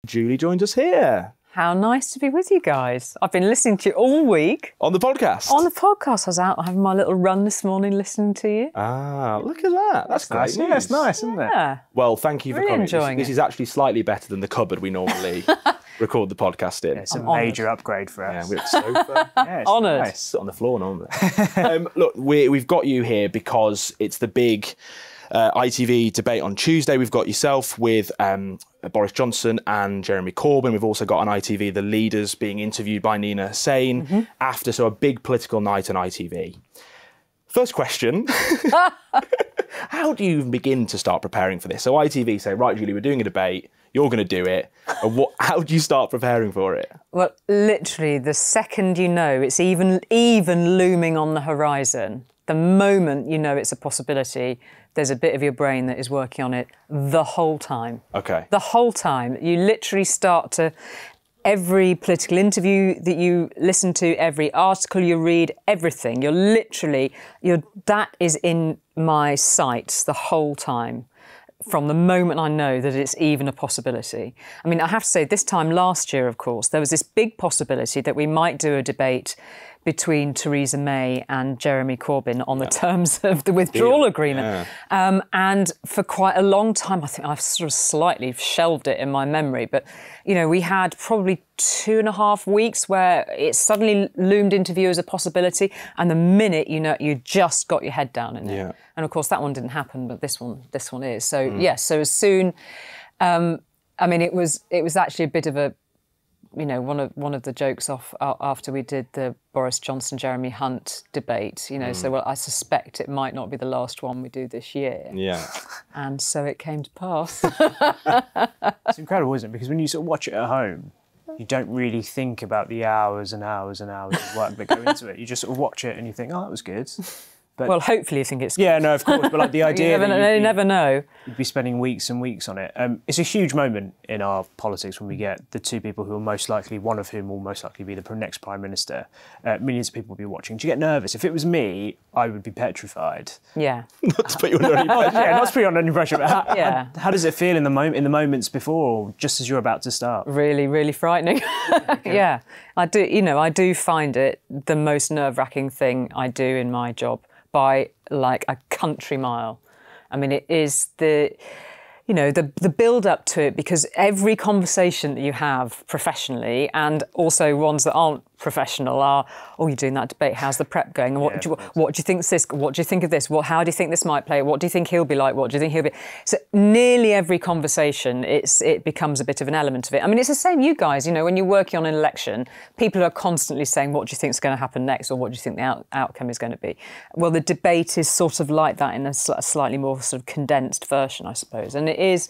Julie joins us here. How nice to be with you guys. I've been listening to you all week. On the podcast? On the podcast. I was out having my little run this morning listening to you. Ah, look at that. That's great nice. news. Yeah, it's nice, isn't it? Yeah. Well, thank you for Really coming. enjoying This it. is actually slightly better than the cupboard we normally record the podcast in. It's a honoured. major upgrade for Yeah, us. we have a sofa. Yeah, it's Honoured. nice. Sit on the floor normally. Look, we've got you here because it's the big ITV debate on Tuesday. We've got yourself with Boris Johnson and Jeremy Corbyn. We've also got on ITV the leaders being interviewed by Nina Hussain after, so a big political night on ITV. First question, how do you even begin to start preparing for this? So ITV say, right, Julie, we're doing a debate, you're going to do it. How do you start preparing for it? Well, literally, the second you know it's even looming on the horizon, the moment you know it's a possibility, there's a bit of your brain that is working on it the whole time. Okay. The whole time. You literally start to... Every political interview that you listen to, every article you read, everything, that is in my sights the whole time, from the moment I know that it's even a possibility. I mean, I have to say, this time last year, of course, there was this big possibility that we might do a debate between Theresa May and Jeremy Corbyn on the terms of the withdrawal agreement. Yeah. And for quite a long time, I think I've sort of slightly shelved it in my memory, but, you know, we had probably 2.5 weeks where it suddenly loomed into view as a possibility, and the minute you know, you just got your head down in it. Yeah. And of course, that one didn't happen, but this one is. So, yes, so as soon... I mean, it was actually a bit of a... You know, one of the jokes after we did the Boris Johnson-Jeremy Hunt debate, you know, so well, I suspect it might not be the last one we do this year. Yeah. And so it came to pass. It's incredible, isn't it? Because when you sort of watch it at home, you don't really think about the hours and hours and hours of work that go into it. You just sort of watch it and you think, oh, that was good. But Well, hopefully you think it's good. yeah, no, of course. But like the idea You never know. you'd be spending weeks and weeks on it. It's a huge moment in our politics when we get the two people who are most likely, one of whom will most likely be the next Prime Minister. Millions of people will be watching. Do you get nervous? If it was me, I would be petrified. Yeah. Not to put you under any pressure. Yeah, not to put you under any pressure, but Yeah. how does it feel in the moments before, or just as you're about to start? Really, really frightening. Yeah. I do find it the most nerve-wracking thing I do in my job by like a country mile. I mean, it is the build up to it, because every conversation that you have professionally, and also ones that aren't professional, are, oh, you're doing that debate, how's the prep going? And what do you think this? What do you think of this? How do you think this might play? What do you think he'll be like? What do you think he'll be? So nearly every conversation, it becomes a bit of an element of it. I mean, it's the same, you guys, you know, when you're working on an election, people are constantly saying, what do you think is going to happen next? Or what do you think the outcome is going to be? Well, the debate is sort of like that in a slightly more sort of condensed version, I suppose. And it is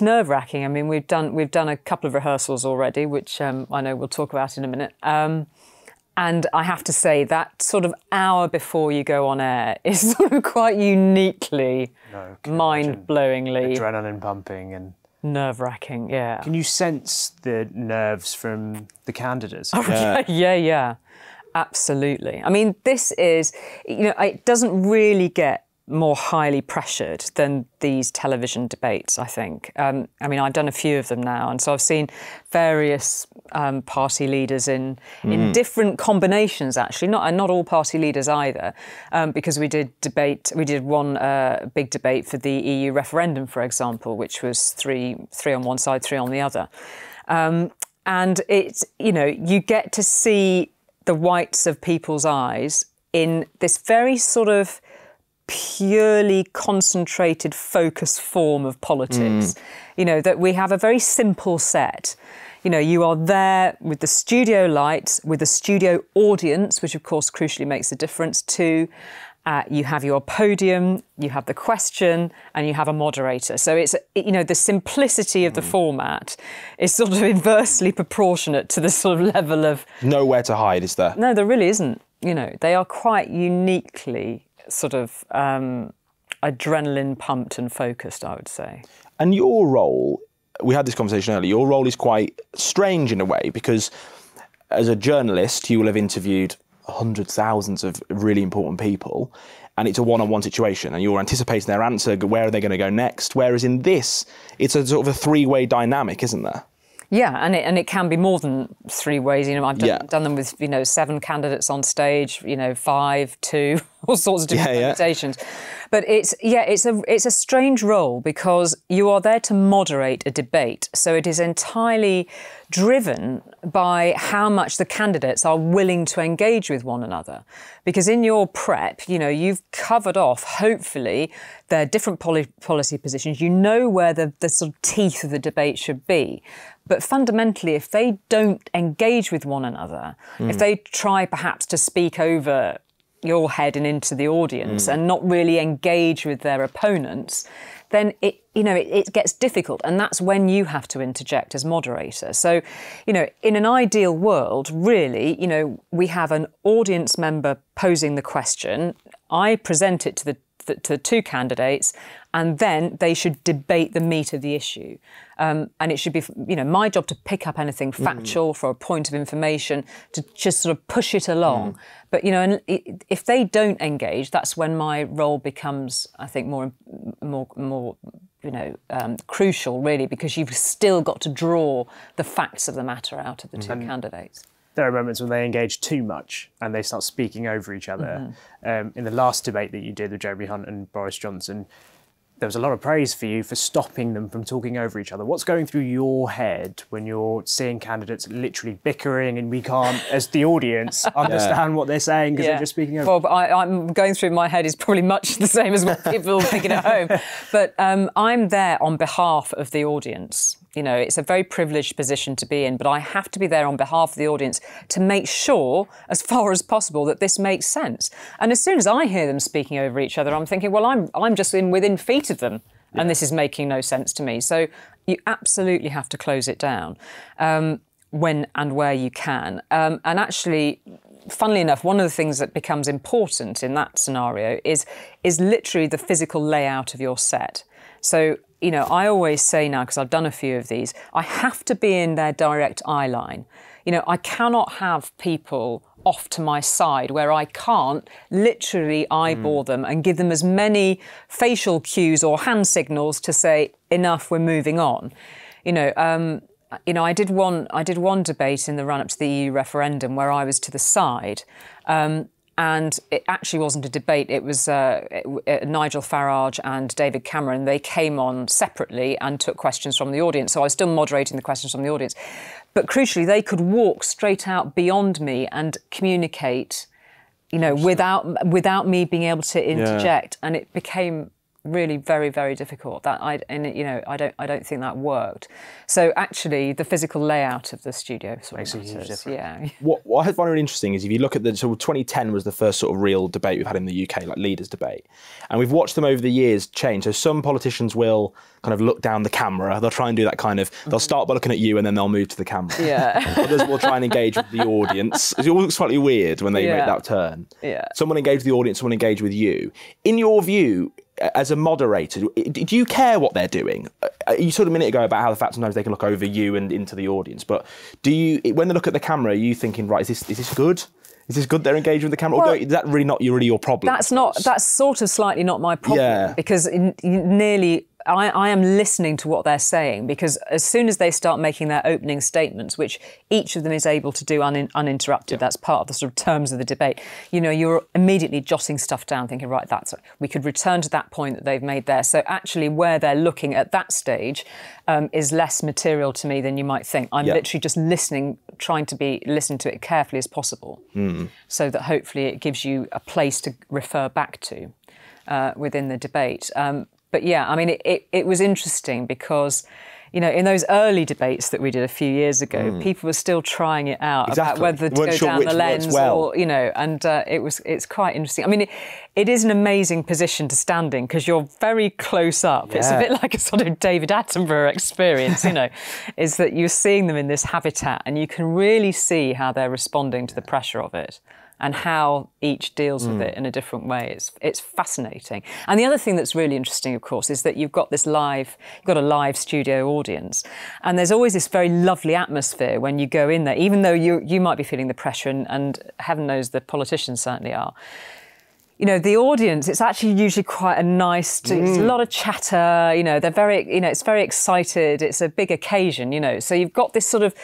nerve-wracking. I mean, we've done a couple of rehearsals already, which I know we'll talk about in a minute. And I have to say that sort of hour before you go on air is sort of quite uniquely, mind-blowingly Adrenaline pumping and nerve-wracking. Yeah. Can you sense the nerves from the candidates? Yeah. Absolutely. I mean, this is, you know, it doesn't really get more highly pressured than these television debates, I think. I mean, I've done a few of them now, and so I've seen various party leaders in different combinations, actually, not all party leaders either, because we did one big debate for the EU referendum, for example, which was three on one side, three on the other. And it's, you know, you get to see the whites of people's eyes in this very sort of purely concentrated, focused form of politics. You know, that we have a very simple set. You know, you are there with the studio lights, with the studio audience, which of course crucially makes a difference too. You have your podium, you have the question, and you have a moderator. So it's, you know, the simplicity of the format is sort of inversely proportionate to the sort of level of... Nowhere to hide, is there? No, there really isn't. You know, they are quite uniquely sort of adrenaline pumped and focused, I would say. And your role, we had this conversation earlier, your role is quite strange in a way, because as a journalist, you will have interviewed hundreds, thousands of really important people. and it's a one-on-one situation, and you're anticipating their answer. Where are they going to go next? Whereas in this, it's a sort of a three-way dynamic, isn't there? Yeah, and it can be more than three ways. You know, I've done them with 7 candidates on stage. 5, 2, all sorts of different permutations. But it's a strange role because you are there to moderate a debate. So it is entirely driven by how much the candidates are willing to engage with one another. Because in your prep, you've covered off, hopefully, their different policy positions. You know where the sort of teeth of the debate should be. But fundamentally, if they don't engage with one another, if they try perhaps to speak over your head and into the audience and not really engage with their opponents, then it gets difficult, and that's when you have to interject as moderator. So, in an ideal world, really, we have an audience member posing the question. I present it to the 2 candidates, and then they should debate the meat of the issue. And it should be, my job to pick up anything factual for a point of information, to just sort of push it along. But, and if they don't engage, that's when my role becomes, I think, more crucial, really, because you've still got to draw the facts of the matter out of the 2 candidates. There are moments when they engage too much and they start speaking over each other. In the last debate that you did with Jeremy Hunt and Boris Johnson, there was a lot of praise for you for stopping them from talking over each other. What's going through your head when you're seeing candidates literally bickering and we can't, as the audience, understand what they're saying because they're just speaking over? Well, I'm going through my head is probably much the same as what people are thinking at home. But I'm there on behalf of the audience. It's a very privileged position to be in, but I have to be there on behalf of the audience to make sure, as far as possible, that this makes sense. And as soon as I hear them speaking over each other, I'm thinking, well, I'm just within feet of them, and this is making no sense to me. So you absolutely have to close it down when and where you can. And actually, funnily enough, one of the things that becomes important in that scenario is literally the physical layout of your set. So, I always say now, because I've done a few of these, I have to be in their direct eye line. I cannot have people off to my side where I can't literally eyeball them and give them as many facial cues or hand signals to say, enough, we're moving on. I did one debate in the run-up to the EU referendum where I was to the side. And it actually wasn't a debate. It was Nigel Farage and David Cameron. They came on separately and took questions from the audience. So I was still moderating the questions from the audience. But crucially, they could walk straight out beyond me and communicate, without me being able to interject. And it became really very, very difficult. I don't think that worked. So actually, the physical layout of the studio makes a huge difference. Yeah. What I find really interesting is if you look at 2010 was the first sort of real debate we've had in the UK, like leaders debate, and we've watched them over the years change. So some politicians will kind of look down the camera. They'll try and do that kind of. They'll start by looking at you and then they'll move to the camera. Yeah. Others will try and engage with the audience. It all looks slightly weird when they make that turn. Yeah. Someone engage with the audience. Someone engage with you. In your view, as a moderator, do you care what they're doing? You said a minute ago about how the fact sometimes they can look over you and into the audience, but do you, when they look at the camera, are you thinking, right, is this good? Is this good they're engaged with the camera? Or is that really not really your problem? That's sort of slightly not my problem because I am listening to what they're saying, because as soon as they start making their opening statements, which each of them is able to do uninterrupted, that's part of the sort of terms of the debate, you're immediately jotting stuff down, thinking, right, we could return to that point that they've made there. So actually where they're looking at that stage is less material to me than you might think. I'm literally just listening, trying to listen to it carefully as possible, so that hopefully it gives you a place to refer back to within the debate. But yeah, I mean, it was interesting because, in those early debates that we did a few years ago, people were still trying it out about whether to go down the lens or, and it's quite interesting. I mean, it is an amazing position to stand in because you're very close up. Yeah. It's a bit like a sort of David Attenborough experience, is that you're seeing them in this habitat and you can really see how they're responding to the pressure of it and how each deals with it in a different way. It's fascinating. And the other thing that's really interesting, of course, is that you've got a live studio audience. And there's always this very lovely atmosphere when you go in there, even though you might be feeling the pressure, and heaven knows the politicians certainly are. you know, the audience, it's actually usually quite a nice, it's a lot of chatter, you know, they're very, you know, it's very excited, it's a big occasion, you know, so you've got this sort of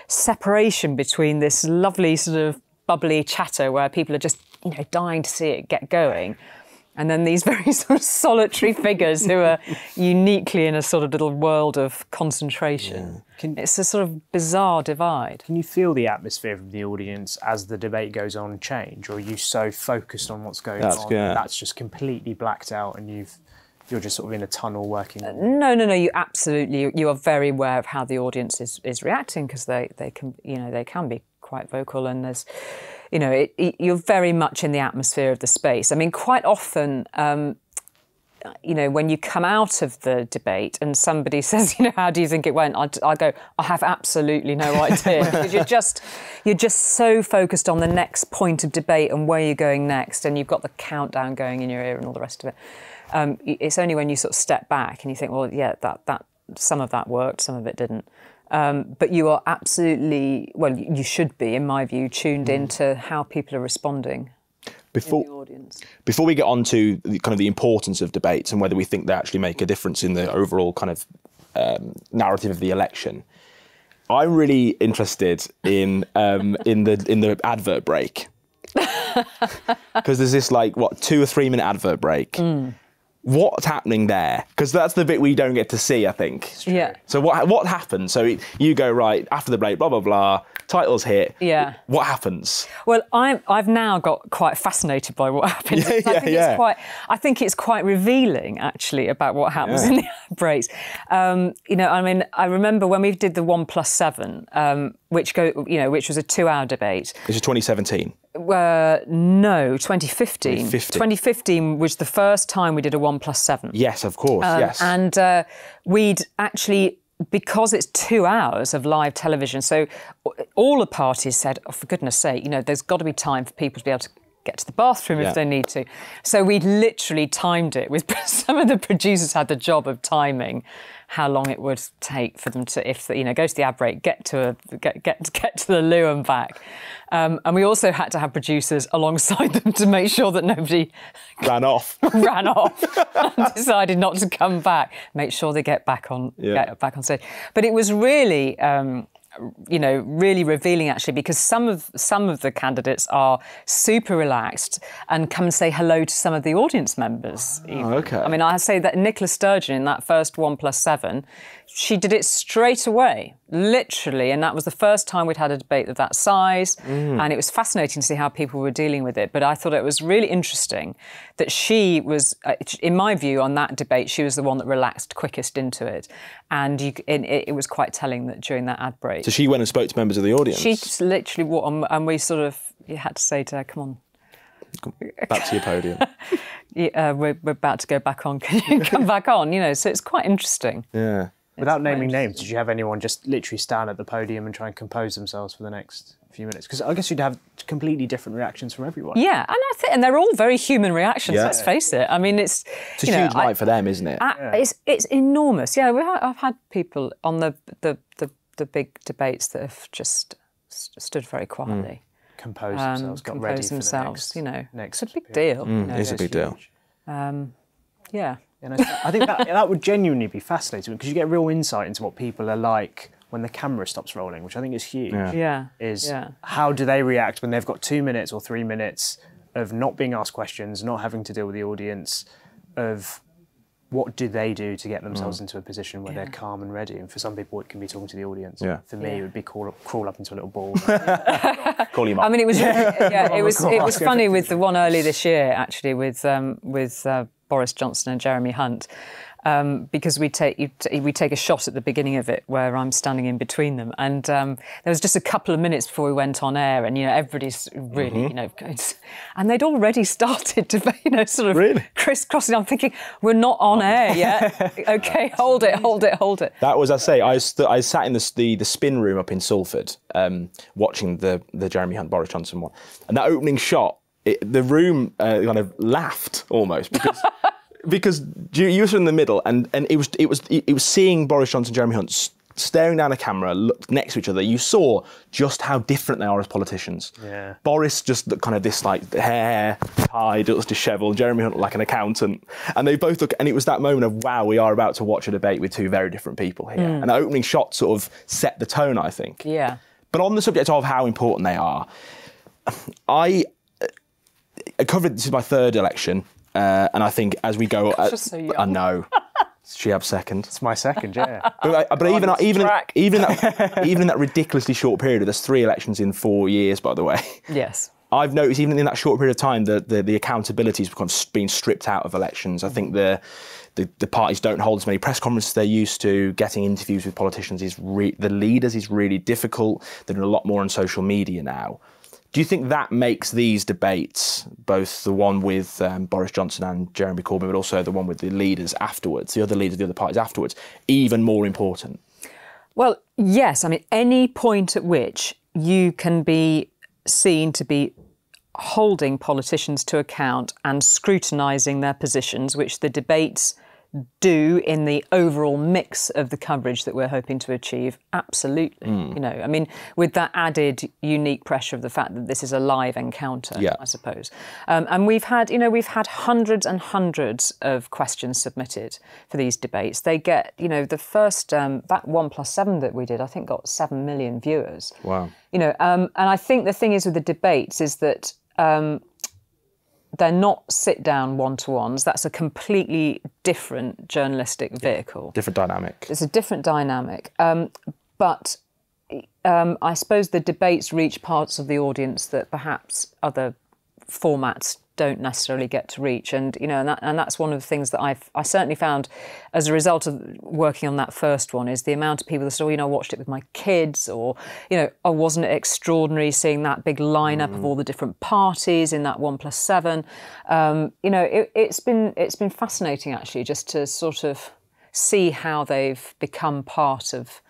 separation between this lovely sort of bubbly chatter where people are just, you know, dying to see it get going, and then these very sort of solitary figures who are uniquely in a sort of little world of concentration. It's a sort of bizarre divide. Can you feel the atmosphere from the audience as the debate goes on change, or are you so focused on what's going on that's just completely blacked out and you're just sort of in a tunnel working? No. You are very aware of how the audience is reacting, because they can, you know, they can be quite vocal, and there's, you know, you're very much in the atmosphere of the space. I mean, quite often, you know, when you come out of the debate and somebody says, you know, how do you think it went? I go, I have absolutely no idea. Because you're just so focused on the next point of debate and where you're going next, and you've got the countdown going in your ear and all the rest of it. It's only when you sort of step back and you think, well, yeah, that some of that worked, some of it didn't. But you are absolutely, well, you should be, in my view, tuned into how people are responding in the audience. Before we get on to the importance of debates and whether we think they actually make a difference in the overall kind of narrative of the election, I'm really interested in the advert break, because there's this 2 or 3 minute advert break. What's happening there? Because that's the bit we don't get to see, I think. Yeah. So what happens? So you go, right, after the break, blah, blah, blah, titles hit. Yeah. What happens? Well, I've now got quite fascinated by what happens. I think it's quite revealing, actually, about what happens in the breaks. You know, I mean, I remember when we did the 1+7, which was a 2-hour debate. This is 2017. No, 2015. 2015 was the first time we did a 1+7. Yes, of course, yes. And we'd actually, because it's 2 hours of live television, so all the parties said, oh, for goodness sake, you know, there's got to be time for people to be able to get to the bathroom if they need to. So we literally timed it with, some of the producers had the job of timing how long it would take for them to, go to the ad break, get to the loo and back. And we also had to have producers alongside them to make sure that nobody ran off and decided not to come back. Make sure they get back on stage. But it was really, really revealing, actually, because some of the candidates are super relaxed and come and say hello to some of the audience members. Oh, okay. I mean, I say that Nicola Sturgeon in that first 1+7, she did it straight away, literally, and that was the first time we'd had a debate of that size, and it was fascinating to see how people were dealing with it. But I thought it was really interesting that she was, in my view, on that debate, she was the one that relaxed quickest into it, and it was quite telling that during that ad break. So she went and spoke to members of the audience? She just literally walked on, and we sort of, you had to say to her, come on. Back to your podium. We're about to go back on. Can you come back on? You know, so it's quite interesting. Yeah. Without naming names, did you have anyone just literally stand at the podium and try and compose themselves for the next few minutes? Because I guess you'd have completely different reactions from everyone. Yeah, and they're all very human reactions. Let's face it. I mean, it's a huge night for them, isn't it? It's enormous. Yeah, I've had people on the big debates that have just stood very quietly. Compose themselves, got ready for the next, it's a big deal. It's a big deal. Yeah. And I think that would genuinely be fascinating, because you get real insight into what people are like when the camera stops rolling, which I think is huge. How do they react when they've got 2 minutes or 3 minutes of not being asked questions, not having to deal with the audience, of what do they do to get themselves into a position where they're calm and ready? And for some people, it can be talking to the audience. Yeah. For me, it would be crawl up into a little ball. Call him up. I mean, it was funny with the one earlier this year, actually, with Boris Johnson and Jeremy Hunt, because we take a shot at the beginning of it where I'm standing in between them, and there was just a couple of minutes before we went on air, and everybody's really going, and they'd already started to sort of crisscrossing. I'm thinking, we're not on air yet. Okay, hold it. That was, I sat in the spin room up in Salford, watching the Jeremy Hunt Boris Johnson one, and that opening shot, the room kind of laughed almost because you were in the middle, and it was seeing Boris Johnson, Jeremy Hunt staring down a camera, looked next to each other, you saw just how different they are as politicians. Yeah. Boris just looked kind of this like hair tied, it was dishevelled. Jeremy Hunt looked like an accountant, and they both look. And it was that moment of wow, we are about to watch a debate with two very different people here. And the opening shot sort of set the tone, I think. Yeah. But on the subject of how important they are, I covered, this is my third election, and I think as we go, just so young. I know. Shihab second. It's my second, yeah. But even in that ridiculously short period, there's 3 elections in 4 years, by the way. Yes. I've noticed even in that short period of time, the accountability's being stripped out of elections. I think the parties don't hold as many press conferences as they used to. Getting interviews with politicians the leaders is really difficult. They're doing a lot more on social media now. Do you think that makes these debates, both the one with Boris Johnson and Jeremy Corbyn, but also the one with the leaders afterwards, the other leaders of the other parties afterwards, even more important? Well, yes. I mean, any point at which you can be seen to be holding politicians to account and scrutinising their positions, which the debates do in the overall mix of the coverage that we're hoping to achieve, absolutely. You know, I mean, with that added unique pressure of the fact that this is a live encounter, I suppose. And we've had hundreds and hundreds of questions submitted for these debates. They get, you know, the first, that 1+7 that we did, I think got 7 million viewers. Wow. You know, and I think the thing is with the debates is that they're not sit-down one-to-ones. That's a completely different journalistic vehicle. Different dynamic. It's a different dynamic. But I suppose the debates reach parts of the audience that perhaps other formats don't necessarily get to reach, and you know, and that's one of the things that I certainly found as a result of working on that first one is the amount of people that said, oh, you know, I watched it with my kids, or you know, oh, wasn't it extraordinary seeing that big lineup of all the different parties in that 1+7? You know, it's been fascinating actually just to sort of see how they've become part of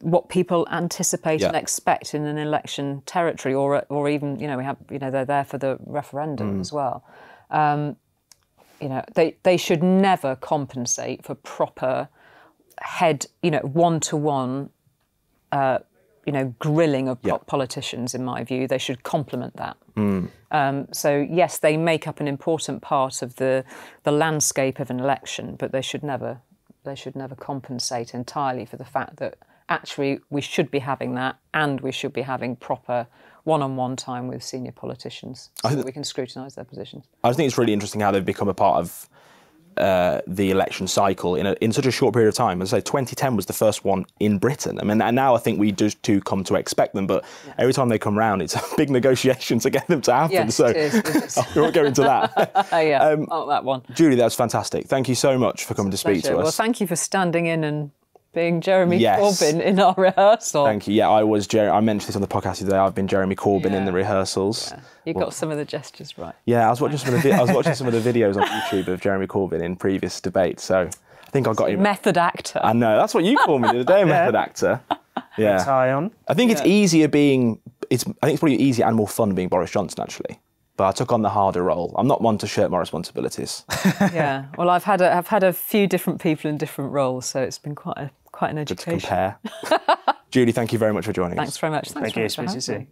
what people anticipate and expect in an election territory, or even, you know, we have, you know, they're there for the referendum as well. You know, they should never compensate for proper you know, one-to-one, you know, grilling of politicians. In my view, they should complement that. So yes, they make up an important part of the landscape of an election, but they should never compensate entirely for the fact that actually we should be having that, and we should be having proper one-on-one time with senior politicians so that we can scrutinise their positions. I think it's really interesting how they've become a part of the election cycle in such a short period of time. As I say, 2010 was the first one in Britain. I mean, and now I think we just do come to expect them, but every time they come round, it's a big negotiation to get them to happen. Yes, so it is. we won't go into that. That one. Julie, that was fantastic. Thank you so much for coming to speak to us. Well, thank you for standing in and being Jeremy Corbyn in our rehearsal. Thank you. Yeah, I mentioned this on the podcast today. I've been Jeremy Corbyn in the rehearsals. Yeah. You got some of the gestures right. Yeah, I was watching some of the videos on YouTube of Jeremy Corbyn in previous debates. So I think I got him. Method actor. I know. That's what you called me the other day, method actor. Yeah. Tie on. I think it's easier being. I think it's probably easier and more fun being Boris Johnson actually. But I took on the harder role. I'm not one to shirk my responsibilities. Yeah. Well, I've had a few different people in different roles, so it's been quite an education. Good to compare. Julie, thank you very much for joining us. Thanks very much. Thank you. Speak to you soon.